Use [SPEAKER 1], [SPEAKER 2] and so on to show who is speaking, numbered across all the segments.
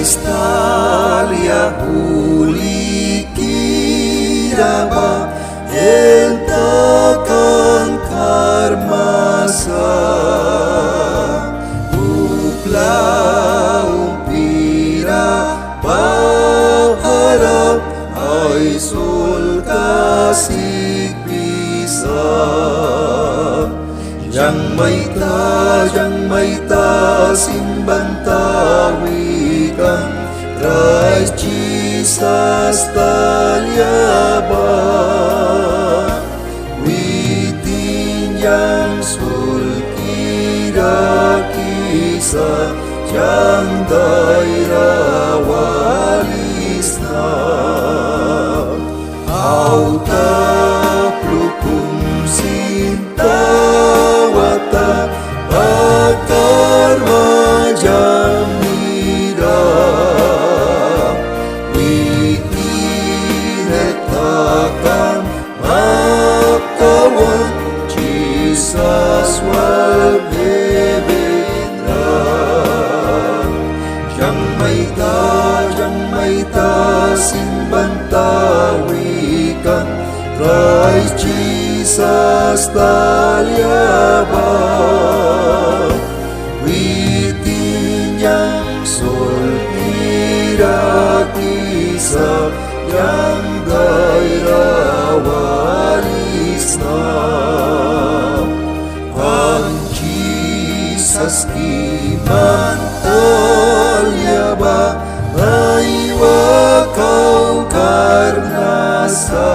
[SPEAKER 1] Italia huli kiraba entakan karmasa upla umpira baharap ay sulkasig bisa Jang maita simbantawikan Christ Jesus talyaba Witin yang sulkira kisah Jang daira walisna Auta plukum sinta wata bakar majam nida wikinetakan makawan Jesus wal bebendra jang maita simbantawikan Christ Jesus talyaba witin yang sulkira kisah yang daira walisna ang Jesus iman talyaba naiwa kau karnasa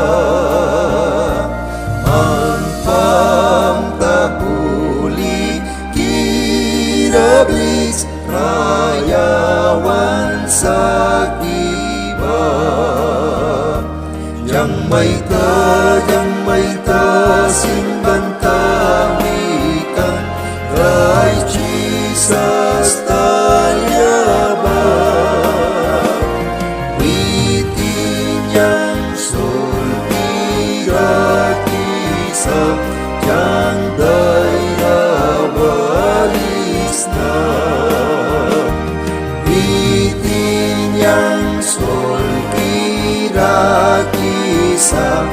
[SPEAKER 1] Kirablis rayawan sakiba Yang maita simbantawikan Christ Jesus talyaba Witin yang sulkira kisah Yang daira Witin yang sulkira kisah